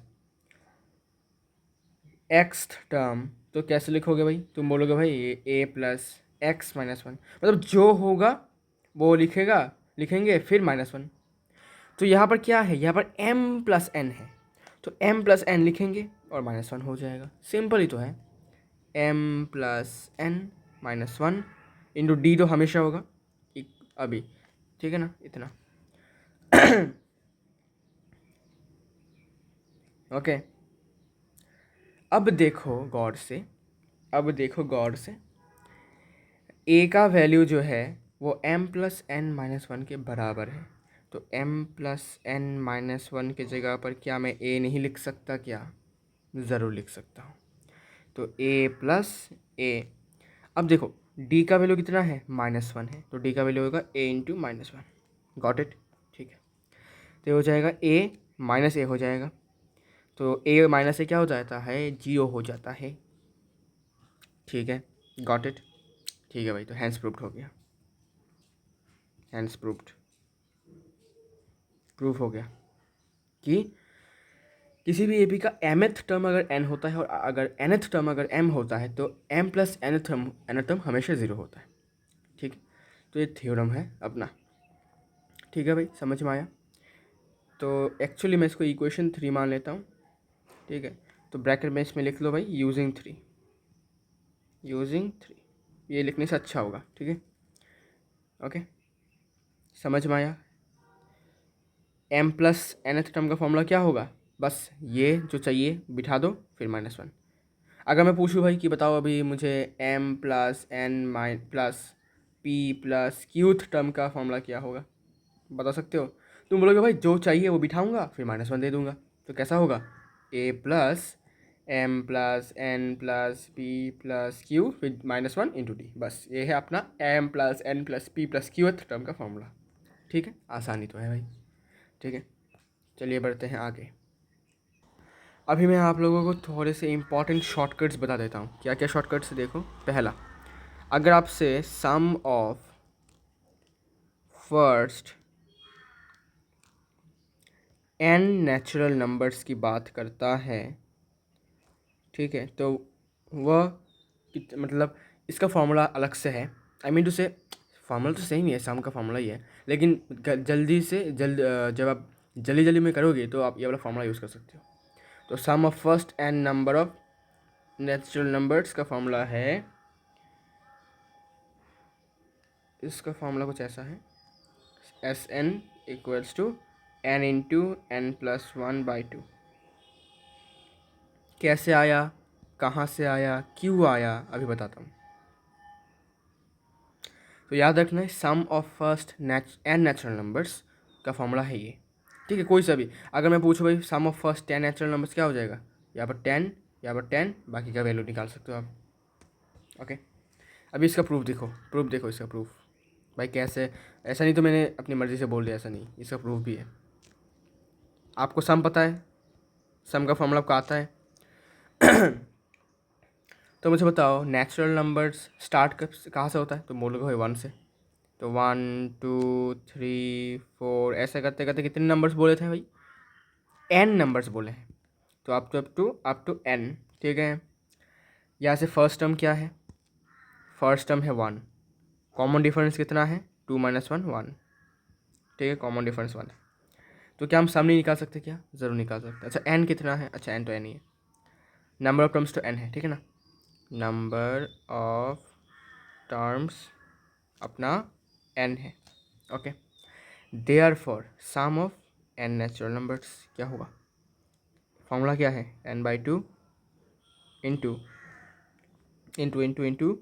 एक्स टर्म, तो कैसे लिखोगे भाई, तुम बोलोगे भाई a plus x minus one, मतलब जो होगा वो लिखेंगे फिर -1। तो यहाँ पर क्या है, यहाँ पर m प्लस एन है, तो m प्लस एन लिखेंगे और -1 हो जाएगा। सिंपल ही तो है, m plus n -1 into d तो हमेशा होगा अभी, ठीक है ना, इतना। ओके, अब देखो गौर से, a का वैल्यू जो है वो m प्लस एन -1 के बराबर है। तो m प्लस एन -1 के जगह पर क्या मैं a नहीं लिख सकता क्या? ज़रूर लिख सकता हूँ। तो a प्लस ए, अब देखो d का वैल्यू कितना है, -1 है, तो d का वैल्यू होगा a इंटू -1। गॉट इट, ठीक है। तो ये हो जाएगा a माइनस ए हो जाएगा, तो a माइनस ए क्या हो जाता है, 0 हो जाता है, ठीक है। गॉट इट, ठीक है भाई, तो हैंस प्रूव्ड हो गया, हैंस प्रूफ हो गया कि किसी भी एपी का mth टर्म अगर n होता है और अगर nth टर्म अगर m होता है तो m प्लस nth टर्म हमेशा 0 होता है, ठीक है। तो ये थ्योरम है अपना, ठीक है भाई, समझ में आया। तो एक्चुअली मैं इसको इक्वेशन 3 मान लेता हूँ, ठीक है। तो ब्रैकेट में इसमें लिख लो भाई यूजिंग 3, ये लिखने से अच्छा होगा, ठीक है। ओके, समझ में आया। m प्लस nth टर्म का फॉर्मूला क्या होगा, बस ये जो चाहिए बिठा दो फिर -1। अगर मैं पूछूँ भाई कि बताओ अभी मुझे m plus N plus P plus Qth term का फॉर्मूला क्या होगा, बता सकते हो? तुम बोलोगे भाई जो चाहिए वो बिठाऊंगा फिर -1 दे दूंगा, तो कैसा होगा, a plus M plus N plus P plus Q फिर -1 इंटू डी, बस ये है अपना m plus N plus P plus Qth term का फॉर्मूला, ठीक है। आसानी तो है भाई, ठीक है। चलिए बढ़ते हैं आगे। अभी मैं आप लोगों को थोड़े से इंपॉर्टेंट शॉर्टकट्स बता देता हूँ। क्या क्या शॉर्टकट्स, देखो। पहला, अगर आपसे sum of first n natural numbers की बात करता है, ठीक है, तो वह मतलब इसका फॉर्मूला अलग से है। आई मीन टू से फॉर्मूला तो सेम ही है, सम का फॉर्मूला ही है, लेकिन जब आप जल्दी जल्दी में करोगे तो आप ये वाला फॉर्मूला यूज़ कर सकते हो। तो sum of first n number of natural numbers का फॉर्मूला है, इसका फॉर्मूला कुछ ऐसा है, S N equals to N into N plus 1/2। कैसे आया, कहाँ से आया, क्यों आया, अभी बताता हूँ। तो याद रखना है, sum of first N natural numbers का फॉर्मूला है ये, ठीक है। कोई सा भी अगर मैं पूछूँ भाई sum of first 10 natural numbers क्या हो जाएगा, यहाँ पर 10, यहाँ पर 10, बाकी का वैल्यू निकाल सकते हो आप। ओके, अभी इसका प्रूफ देखो इसका प्रूफ भाई कैसे। ऐसा नहीं तो मैंने अपनी मर्ज़ी से बोल दिया, ऐसा नहीं, इसका प्रूफ भी है। आपको सम पता है, सम का फॉर्मूला आपको आता है। तो मुझे बताओ नेचुरल नंबर्स स्टार्ट कहाँ से होता है, तो बोलोगे भाई 1 से। तो 1 2 3 4 ऐसे करते करते कितने नंबर्स बोले थे भाई, n नंबर्स बोले हैं। तो अप टू n, ठीक है। यहाँ से फर्स्ट टर्म क्या है, फर्स्ट टर्म है 1, कॉमन डिफरेंस कितना है, 2 - 1 1, ठीक है, कॉमन डिफरेंस 1 है। तो क्या हम सम नहीं निकाल सकते क्या, ज़रूर निकाल सकते। अच्छा n कितना है, अच्छा n तो n ही है, नंबर ऑफ टर्म्स तो n है, ठीक है ना, नंबर ऑफ टर्म्स अपना n है। Okay, therefore sum of n natural numbers क्या होगा, फॉर्मूला क्या है, n/2 into into into into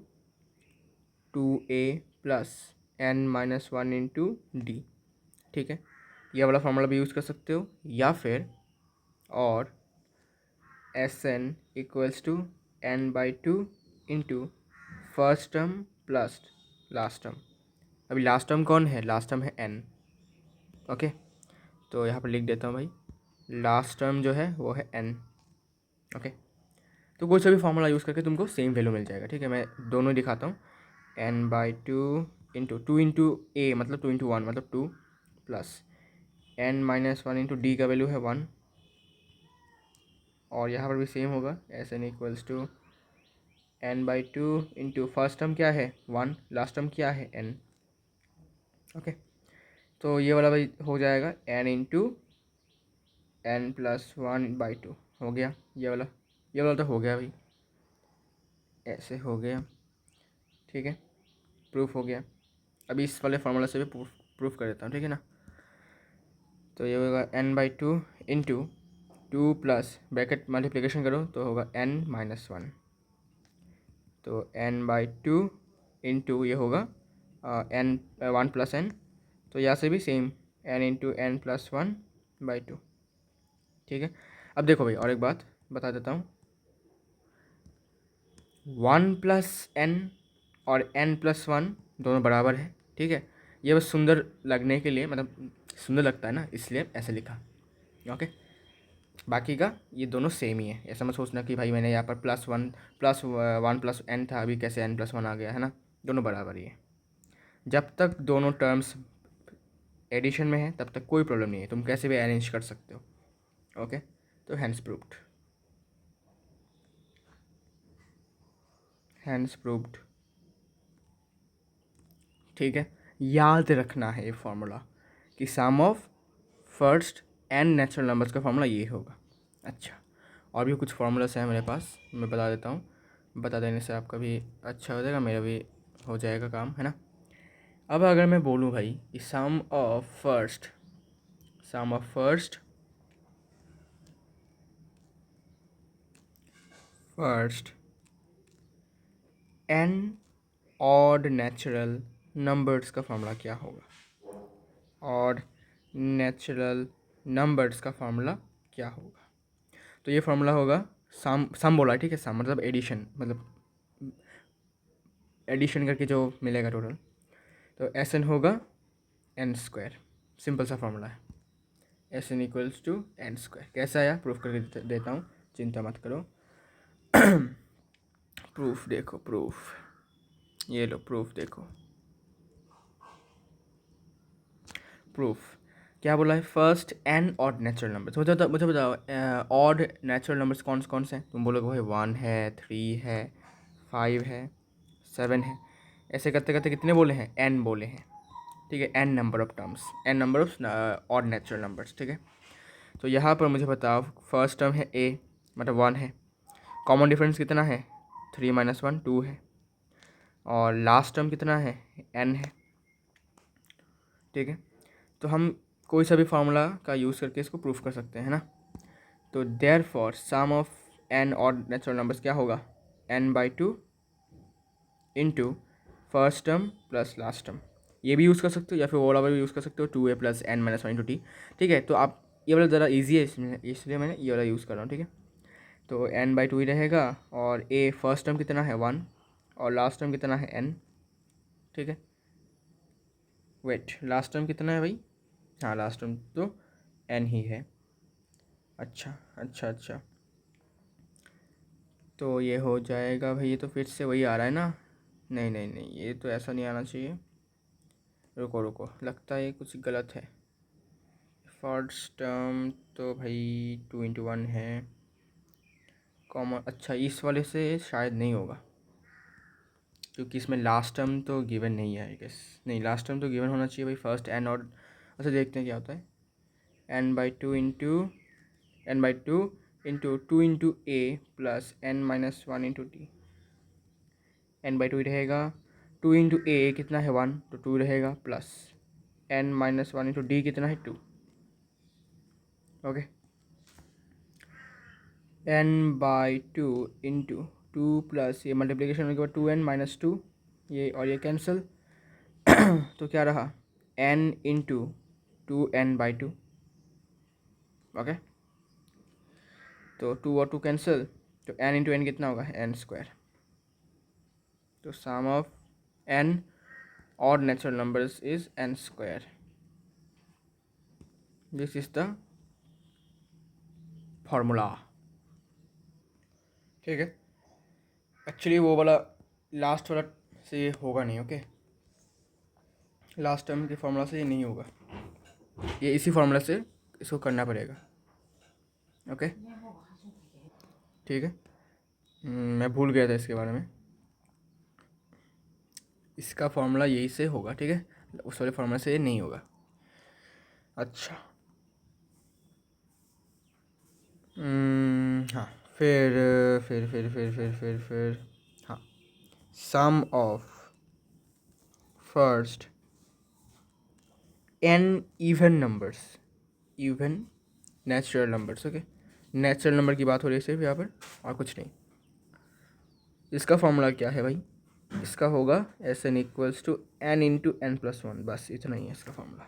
2a plus n-1 into d, ठीक है। ये वाला फॉर्मूला भी यूज़ कर सकते हो, या फिर और Sn equals to n/2 into first term plus last term. अभी लास्ट टर्म कौन है, लास्ट टर्म है n। ओके, तो यहाँ पर लिख देता हूँ भाई, लास्ट टर्म जो है वो है n। ओके, तो कोई सा भी फॉर्मूला यूज़ करके तुमको सेम वैल्यू मिल जाएगा, ठीक है। मैं दोनों ही दिखाता हूँ, n/2 इंटू 2 इंटू ए मतलब 2 इंटू 1 मतलब 2 प्लस n-1 इंटू डी का वैल्यू है 1, और यहाँ पर भी सेम होगा, S N equals to n/2 into first term क्या है 1, लास्ट टर्म क्या है n। ओके, तो ये वाला भाई हो जाएगा n इंटू n+1/2 हो गया। ये वाला तो हो गया भाई, ऐसे हो गया, ठीक है, प्रूफ हो गया। अभी इस वाले फार्मूला से भी प्रूफ कर देता हूँ, ठीक है ना। तो ये होगा n/2 into 2 plus bracket multiplication करो तो होगा n-1, तो n/2 इंटू ये होगा n 1 + n, तो यहाँ से भी सेम n इंटू n+1/2, ठीक है। अब देखो भाई और एक बात बता देता हूँ, 1 + n और n+1 दोनों बराबर है, ठीक है। ये बस सुंदर लगने के लिए, मतलब सुंदर लगता है ना, इसलिए ऐसे लिखा, ओके। बाकी का ये दोनों सेम ही है, ऐसा मत सोचना कि भाई मैंने यहाँ पर +1 + 1 था, अभी कैसे n+1 आ गया, है ना। दोनों बराबर ही है। जब तक दोनों टर्म्स एडिशन में है तब तक कोई प्रॉब्लम नहीं है, तुम कैसे भी अरेंज कर सकते हो, ओके। तो हैंस प्रूव्ड, ठीक है। याद रखना है ये फार्मूला कि sum of first and natural numbers का फार्मूला ये होगा। अच्छा, और भी कुछ फार्मूलास हैं मेरे पास, मैं बता देता हूँ। बता देने से आपका भी अच्छा हो जाएगा, मेरा भी हो जाएगा काम, है ना। अब अगर मैं बोलूँ भाई कि sum of first N odd natural numbers का फार्मूला क्या होगा, ऑड नेचुरल नंबर्स का फार्मूला क्या होगा। तो ये फार्मूला होगा सम बोला, ठीक है, सम मतलब एडिशन, मतलब एडिशन करके जो मिलेगा टोटल, तो एस एन होगा n²। सिंपल सा फार्मूला है, S N equals to n²। कैसा आया प्रूफ करके देता हूँ, चिंता मत करो। प्रूफ देखो, प्रूफ ये लो, प्रूफ देखो। प्रूफ क्या बोला है, first N odd natural numbers. मुझे बताओ ऑड नेचुरल नंबर्स कौन कौन से हैं। तुम बोलोगे भाई 1 है, 3 है, 5 है, 7 है। ऐसे करते करते कितने बोले हैं, n बोले हैं, ठीक है। n number of terms, n number of odd natural numbers, ठीक है। तो यहाँ पर मुझे बताओ फर्स्ट टर्म है a, मतलब 1 है, कॉमन डिफरेंस कितना है 3 - 1 2 है, और लास्ट टर्म कितना है n है, ठीक है। तो हम कोई सा भी फार्मूला का यूज़ करके इसको प्रूफ कर सकते हैं ना। तो therefore sum of n odd natural numbers क्या होगा, n/2 into first term plus last term. ये भी यूज़ कर सकते हो या फिर वो वाला भी यूज़ कर सकते हो, 2a + n-1 × t, ठीक है। तो आप ये वाला ज़रा ईजी है इसलिए मैंने ये वाला यूज़ कर रहा हूँ, ठीक है। तो n/2 ही रहेगा, और a फर्स्ट टर्म कितना है 1 और लास्ट टर्म कितना है n, ठीक है। वेट, लास्ट टर्म कितना है भाई, हाँ लास्ट टर्म तो n ही है। अच्छा, तो ये हो जाएगा भाई, ये तो फिर से वही आ रहा है ना। नहीं, ये तो ऐसा नहीं आना चाहिए। रुको, लगता है ये कुछ गलत है। फर्स्ट टर्म तो भाई 2 × 1 है, कॉमन, अच्छा इस वाले से शायद नहीं होगा, क्योंकि इसमें लास्ट टर्म तो गिवन नहीं है आई गेस। नहीं, लास्ट टर्म तो गिवन होना चाहिए भाई, फर्स्ट एन और, अच्छा देखते हैं क्या होता है। n/2 into 2 into a plus n-1 × t। n/2 रहेगा, 2 इंटू a कितना है 1, तो 2 रहेगा, प्लस n-1 × d कितना है 2, ओके। n/2 इंटू 2 प्लस ये मल्टीप्लिकेशन होने के बाद 2n - 2, ये और ये कैंसिल। तो क्या रहा n इंटू 2n/2, ओके। तो 2 और 2 कैंसिल, तो n इंटू n कितना होगा n²। तो sum of n odd natural numbers is n²। This is the formula, ठीक है। एक्चुअली वो वाला लास्ट वाला से ये होगा नहीं, ओके। लास्ट टर्म के फार्मूला से ये नहीं होगा, ये इसी फार्मूला से इसको करना पड़ेगा, ओके, ठीक है। मैं भूल गया था इसके बारे में। इसका फॉर्मूला यही से होगा, ठीक है, उस वाले फॉर्मूला से ये नहीं होगा। अच्छा हाँ, फिर हाँ, sum of first n even numbers, even natural numbers, okay, natural number की बात हो रही है सिर्फ यहाँ पर, और कुछ नहीं। इसका फॉर्मूला क्या है भाई, इसका होगा S N equals to N into N plus one, बस इतना ही है इसका फॉर्मूला,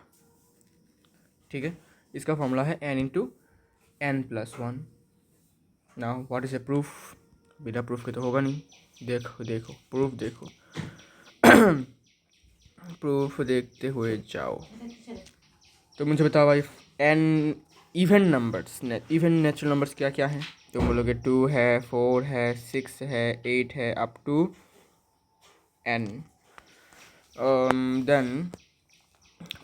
ठीक है। इसका फॉर्मूला है n into N plus one. Now what is a proof, बिना प्रूफ के तो होगा नहीं, देखो देखो प्रूफ देखो प्रूफ देखते हुए जाओ। तो मुझे बताओ भाई, n even numbers, even natural numbers क्या क्या हैं, तो बोलोगे 2 है, 4 है, 6 है, 8 है, up to n। Then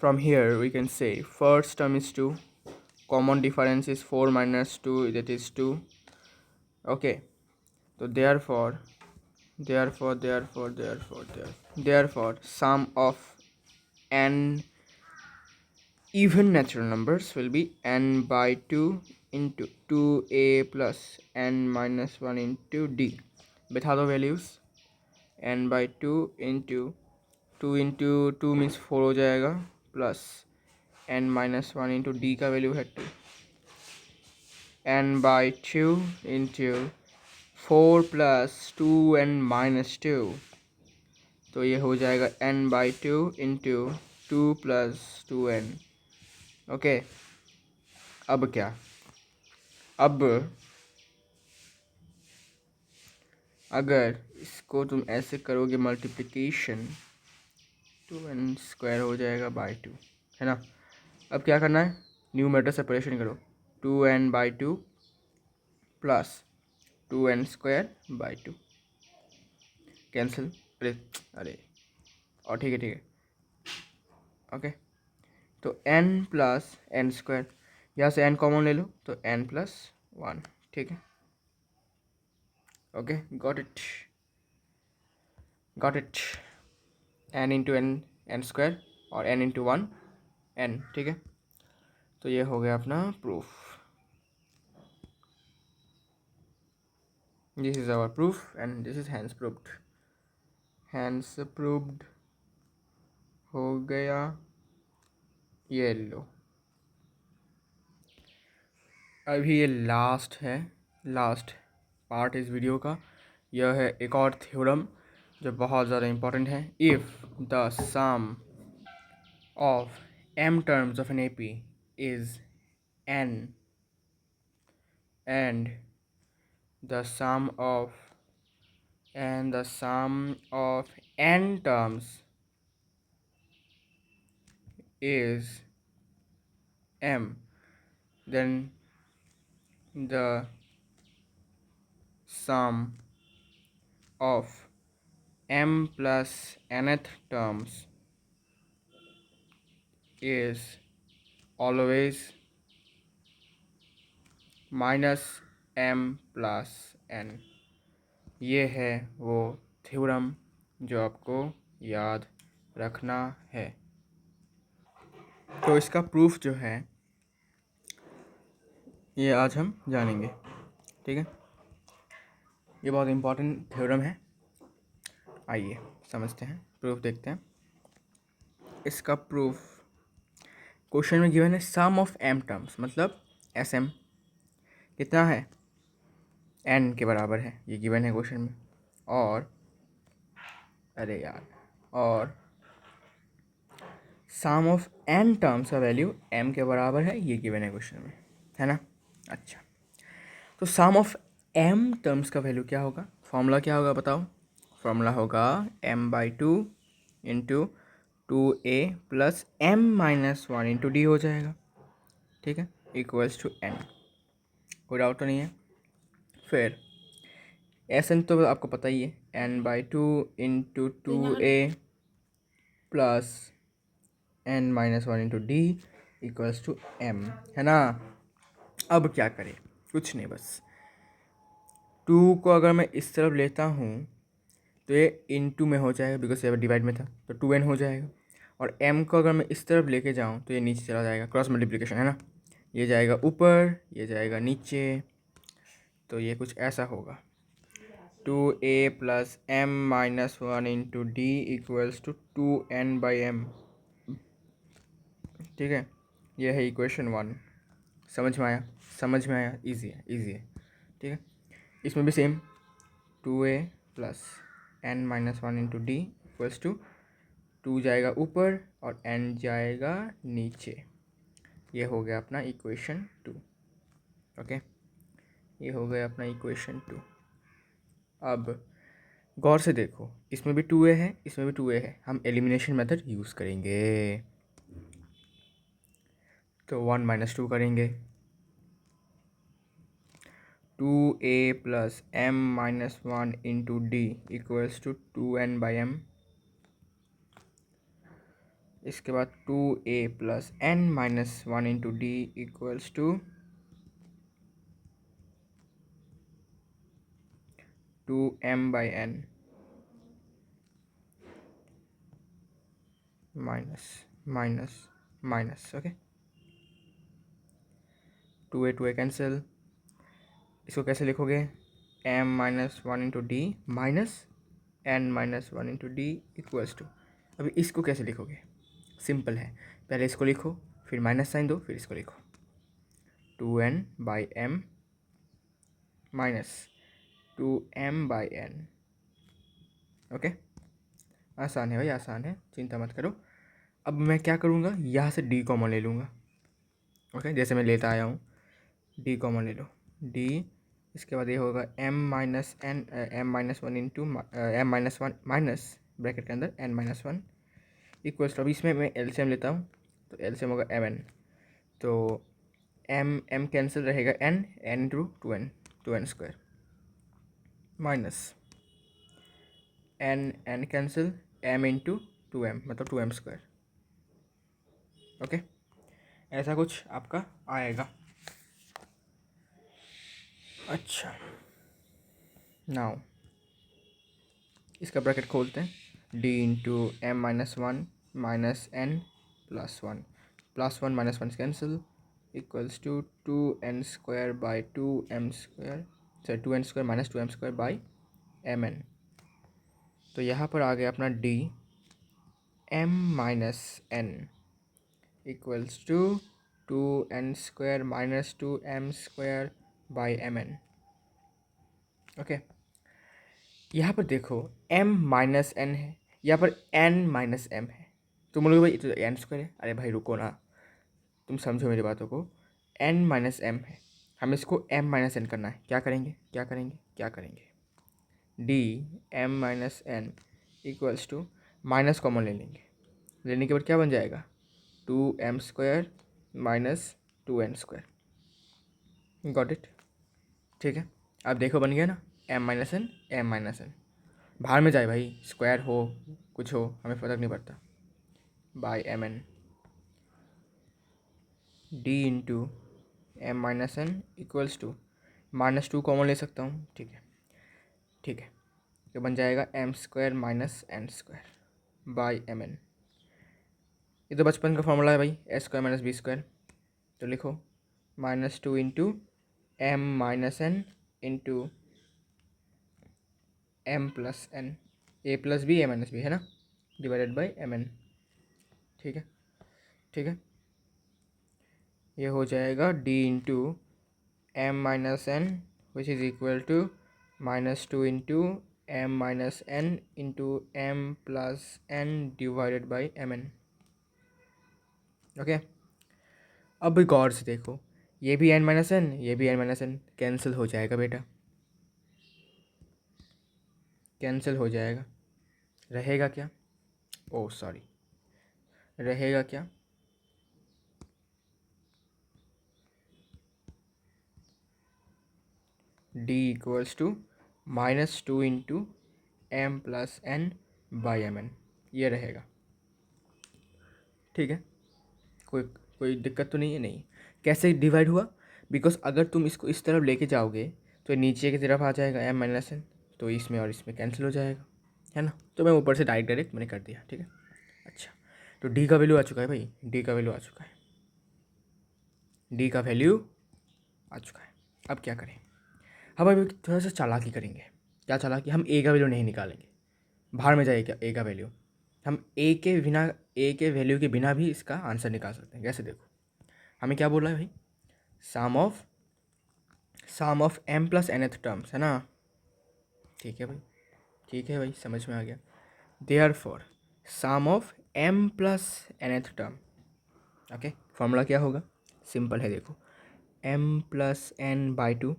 from here we can say first term is 2, common difference is 4 minus 2, that is 2, okay। So therefore sum of n even natural numbers will be n by 2 into 2a plus n minus 1 into d। बैठा दो values, n by 2 into 2 means 4 हो जाएगा, plus n minus 1 into d का वैल्यू है 2, n by 2 into 4 plus 2n minus 2, तो ये हो जाएगा n by 2 into 2 plus 2n, okay. अब क्या, अब अगर इसको तुम ऐसे करोगे मल्टीप्लिकेशन, 2n स्क्वायर हो जाएगा बाई 2, है ना। अब क्या करना है, न्यूमरेटर सेपरेशन करो, 2n by 2 plus 2n square by 2, cancel, अरे अरे, और ठीक है ठीक है, ओके। तो n प्लस एन स्क्वायर, यहाँ से n कॉमन ले लो तो n प्लस 1, ठीक है, okay, got it, n into n square और n इंटू 1 n, ठीक है। तो ये हो गया अपना proof, this is our proof and this is hence proved हो गया, ये लो। अभी ये लास्ट है, लास्ट पार्ट इस वीडियो का, यह है एक और थ्योरम जो बहुत ज़्यादा इम्पोर्टेंट है। If the sum of m terms of an AP is n and the sum of n terms is m, then the sum of m plus nth terms is always minus m plus n। ये है वो थ्योरम जो आपको याद रखना है। तो इसका प्रूफ जो है ये आज हम जानेंगे, ठीक है। ये बहुत इम्पोर्टेंट थ्योरम है, आइए समझते हैं, प्रूफ देखते हैं। इसका प्रूफ क्वेश्चन में गिवन है सम ऑफ m टर्म्स, मतलब sm कितना है, n के बराबर है, ये गिवन है क्वेश्चन में, और अरे यार, और सम ऑफ n टर्म्स का वैल्यू m के बराबर है, ये गिवन है क्वेश्चन में, है ना। अच्छा, तो सम ऑफ m टर्म्स का वैल्यू क्या होगा, फॉर्मूला क्या होगा बताओ, फॉर्मूला होगा m by 2 into 2a plus m minus 1 into D हो जाएगा, ठीक है, इक्वल्स टू n, कोई डाउट तो नहीं है। फिर एस एन तो आपको पता ही है, n by 2 into 2a plus n minus 1 into D equals to m, है ना। अब क्या करें, कुछ नहीं, बस 2 को अगर मैं इस तरफ लेता हूँ तो ये इनटू में हो जाएगा बिकॉज ये डिवाइड में था, तो 2n हो जाएगा। और m को अगर मैं इस तरफ लेके जाऊँ तो ये नीचे चला जाएगा, क्रॉस मल्टीप्लिकेशन है ना, ये जाएगा ऊपर, ये जाएगा नीचे, तो ये कुछ ऐसा होगा 2a plus m minus 1 into D equals to 2n/m। ठीक है, ये है इक्वेशन 1। समझ में आया? समझ में आया? इजी है, इजी है। ठीक है, इसमें भी same 2a plus n minus 1 into D equals to 2 जाएगा ऊपर और n जाएगा नीचे। ये हो गया अपना इक्वेशन 2। ओके, ये हो गया अपना इक्वेशन 2। अब गौर से देखो, इसमें भी 2a है, इसमें भी 2a है, हम एलिमिनेशन मेथड यूज़ करेंगे। तो 1 माइनस 2 करेंगे, 2a plus m minus 1 into D equals to 2n/m। इसके बाद 2a plus n minus 1 into D equals to 2m/n minus minus minus. Okay, 2a cancel. इसको कैसे लिखोगे? m minus 1 into d minus n minus 1 into D equals to. अभी इसको कैसे लिखोगे? सिंपल है, पहले इसको लिखो, फिर माइनस साइन दो, फिर इसको लिखो 2n/m माइनस 2m/n। ओके, आसान है भाई, आसान है, चिंता मत करो। अब मैं क्या करूँगा, यहाँ से d कॉमन ले लूँगा। ओके, जैसे मैं लेता आया हूँ, d कॉमन ले लो, d। इसके बाद ये होगा m minus n, m minus 1 into m minus 1 minus bracket के अंदर n माइनस 1 इक्वल्स टू, अब इसमें मैं एलसीएम लेता हूँ, तो एलसीएम होगा mn, तो m कैंसिल रहेगा, n into 2n square minus n cancel m into 2m मतलब 2m स्क्वायर। ओके, ऐसा कुछ आपका आएगा। अच्छा, नाउ इसका ब्रैकेट खोलते हैं, d into m minus 1 minus n plus 1 minus 1 cancel equals to 2n square by 2m square, sorry 2n square minus 2m square by mn। तो यहाँ पर आ गया अपना d m minus n equals to 2n square minus 2m square by mn। Okay, यहाँ पर देखो m माइनस n है, यहाँ पर n माइनस m है, तो बोलोगे भाई तो n स्क्वायर है। अरे भाई रुको ना, तुम समझो मेरी बातों को, n माइनस m है, हमें इसको m माइनस n करना है। क्या करेंगे, क्या करेंगे, क्या करेंगे? d m minus n equals to, minus common ले लेंगे, लेने के बाद क्या बन जाएगा 2m square minus 2n square. Got it? ठीक है, अब देखो बन गया ना m minus n, m minus n, बाहर में जाए भाई, स्क्वायर हो कुछ हो हमें फ़र्क नहीं पड़ता, by mn d into m minus n equals to, minus 2 common ले सकता हूँ, ठीक है, ठीक है, तो बन जाएगा m square minus n square by mn। ये तो बचपन का फॉर्मूला है भाई, a square minus b square, तो लिखो minus 2 into m minus n into m plus n, a plus b a minus b है ना, डिवाइडेड बाई mn। ठीक है, ठीक है, ये हो जाएगा d into m minus n which is equal to minus 2 into m minus n into m plus n divided by mn। Okay, अब गौर से देखो, ये भी n माइनस n, ये भी n माइनस n, कैंसिल हो जाएगा बेटा, कैंसिल हो जाएगा। रहेगा क्या? ओह सॉरी, रहेगा क्या? d equals to minus 2 into m plus n by mn, ये रहेगा। ठीक है, कोई कोई दिक्कत तो नहीं है? नहीं। कैसे डिवाइड हुआ? बिकॉज अगर तुम इसको इस तरफ लेके जाओगे तो नीचे की तरफ आ जाएगा m माइनस n, तो इसमें और इसमें कैंसिल हो जाएगा। है ना। तो मैं ऊपर से डायरेक्ट मैंने कर दिया, ठीक है। अच्छा, तो डी का वैल्यू आ चुका है भाई, डी का वैल्यू आ चुका है, डी का वैल्यू आ चुका है। अब क्या करें, हम अभी थोड़ा सा चालाकी करेंगे। क्या चालाकी, हम ए का वैल्यू नहीं निकालेंगे, बाहर में जाए क्या ए का वैल्यू, हम ए के बिना, ए के वैल्यू के बिना भी इसका आंसर निकाल सकते हैं। कैसे, देखो हमें क्या बोला है भाई, sum of M plus nth terms, है ना। ठीक है भाई, ठीक है भाई, समझ में आ गया। Therefore sum of M plus nth term, okay. Formula क्या होगा, सिंपल है, देखो m plus N by two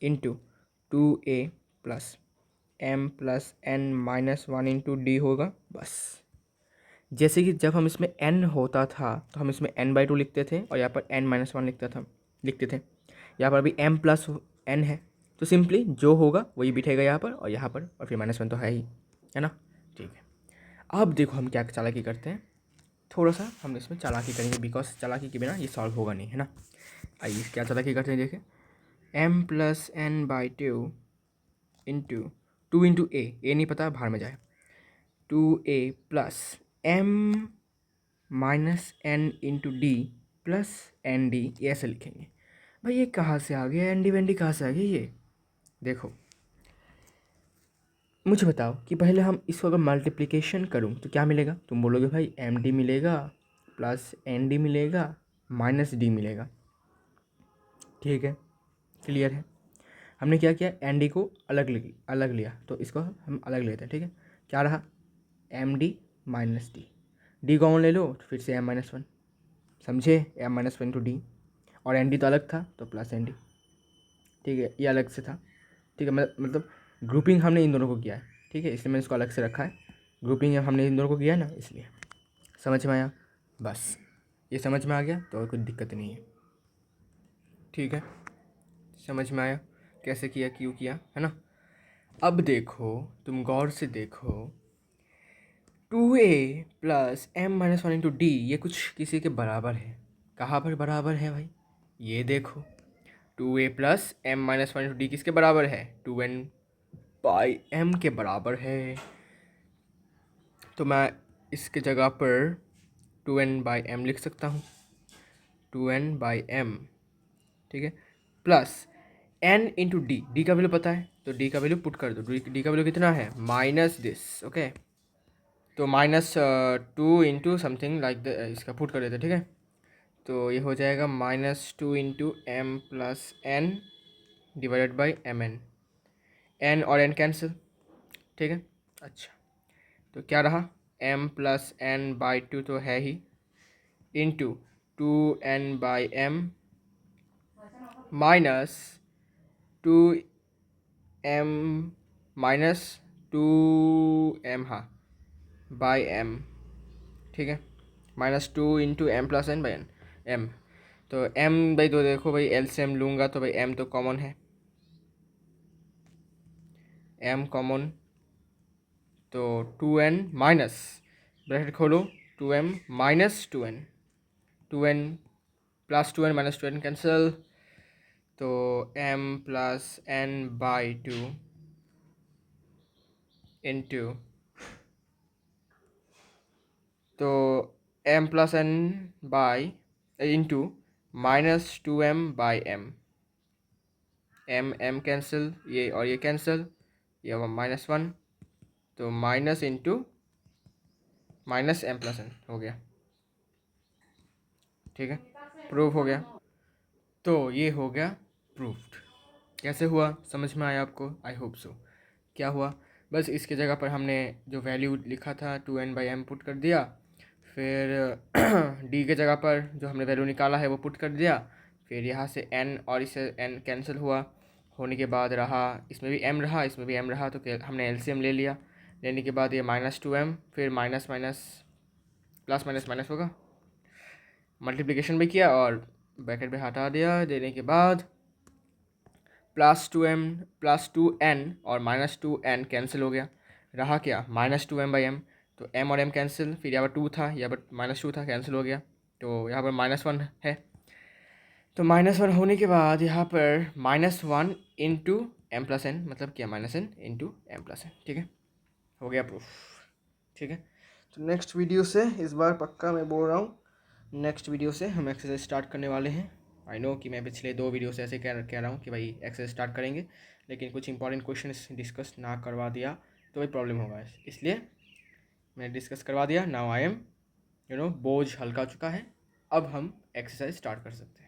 into 2a plus M plus N minus one into d होगा, बस। जैसे कि जब हम इसमें n होता था तो हम इसमें n/2 लिखते थे और यहाँ पर n-1 लिखते थे। यहाँ पर अभी m प्लस n है, तो सिंपली जो होगा वही बिठेगा यहाँ पर और यहाँ पर, और फिर -1 तो है ही, है ना। ठीक है, अब देखो हम क्या चालाकी करते हैं, थोड़ा सा हम इसमें चालाकी करेंगे, बिकॉज चालाकी के बिना ये सॉल्व होगा नहीं, है ना। आइए क्या चालाकी करते हैं, देखें m plus N by two into two into A नहीं पता, बाहर में जाए, 2a plus m minus N into D plus N D, ऐसे लिखेंगे। भाई ये कहाँ से आ गया, एन डी वेन डी कहाँ से आ गया ये, देखो मुझे बताओ कि पहले हम इसको अगर मल्टीप्लिकेशन करूँ तो क्या मिलेगा, तुम बोलोगे भाई एम डी मिलेगा प्लस एन डी मिलेगा माइनस डी मिलेगा, ठीक है, क्लियर है। हमने क्या किया, एन डी को अलग लिया, तो इसको हम अलग लेते हैं, ठीक है। क्या रहा, m d minus d, d common ले लो तो फिर से m-1, समझे, m-1 टू डी, और एन डी तो अलग था तो प्लस एन डी, ठीक है, ये अलग से था, ठीक है। मतलब ग्रुपिंग हमने इन दोनों को किया है, ठीक है, इसलिए मैंने इसको अलग से रखा है, ग्रुपिंग हमने इन दोनों को किया ना, इसलिए। समझ में आया, बस ये समझ में आ गया तो कोई दिक्कत नहीं है, ठीक है, समझ में आया कैसे किया, क्यों किया, है ना। अब देखो, तुम गौर से देखो, 2a plus m-1 into D ये कुछ किसी के बराबर है, कहाँ पर बराबर है भाई, ये देखो 2a plus m-1 into D किसके बराबर है, 2n बाई m के बराबर है। तो मैं इसके जगह पर 2n बाई m लिख सकता हूँ, 2n बाई m, ठीक है, plus n into D, D का वैल्यू पता है तो डी का वैल्यू पुट कर दो, डी का वैल्यू कितना है, माइनस दिस, ओके। तो -2 इंटू समथिंग लाइक द, इसका पुट कर देते, ठीक है। तो ये हो जाएगा -2 into M plus N divided by M N, N और एन कैंसिल, ठीक है। अच्छा, तो क्या रहा, m plus N by two तो है ही, into 2n by M minus 2m minus 2m, हाँ, बाई m, ठीक है, -2 into M plus N by N M. तो m बाई दो, देखो भाई एलसीएम लूँगा तो भाई m तो कॉमन है, m कॉमन, तो 2n माइनस, ब्रैकेट खोलो, 2m minus 2n, 2n plus 2n minus 2n cancel, तो m plus n by two into, तो m plus n by into -2m by m, m cancel, ये और ये कैंसिल, ये -1, तो minus into minus m plus n हो गया, ठीक है, प्रूफ हो गया। तो ये हो गया प्रूफ्ड। कैसे हुआ, समझ में आया आपको, आई होप सो। क्या हुआ, बस इसके जगह पर हमने जो वैल्यू लिखा था 2n बाई एम पुट कर दिया, फिर d के जगह पर जो हमने वैल्यू निकाला है वो पुट कर दिया, फिर यहाँ से n और इससे n कैंसिल हुआ, होने के बाद रहा, इसमें भी m रहा, इसमें भी m रहा, तो हमने एलसीएम ले लिया, लेने के बाद ये -2m, फिर minus minus plus minus minus होगा, मल्टीप्लिकेशन भी किया और ब्रैकेट में हटा दिया, देने के बाद +2m प्लस 2n और -2n कैंसिल हो गया, रहा क्या, -2m बाई एम, तो m और m कैंसिल, फिर यहाँ पर 2 था, यहाँ पर -2 था, कैंसिल हो गया, तो यहाँ पर -1 है, तो -1 होने के बाद यहाँ पर -1 इंटू एम प्लस एन मतलब क्या, minus N into M plus n, ठीक है, हो गया प्रूफ, ठीक है। तो नेक्स्ट वीडियो से इस बार पक्का मैं बोल रहा हूँ, नेक्स्ट वीडियो से हम एक्सरसाइज स्टार्ट करने वाले हैं। आई नो कि मैं पिछले 2 वीडियो से ऐसे कह रहा हूँ कि भाई एक्सरसाइज स्टार्ट करेंगे, लेकिन कुछ इंपॉर्टेंट क्वेश्चन डिस्कस ना करवा दिया तो भाई प्रॉब्लम होगा, इसलिए मैंने डिस्कस करवा दिया। नाउ आई एम बोझ हल्का हो चुका है, अब हम एक्सरसाइज स्टार्ट कर सकते हैं।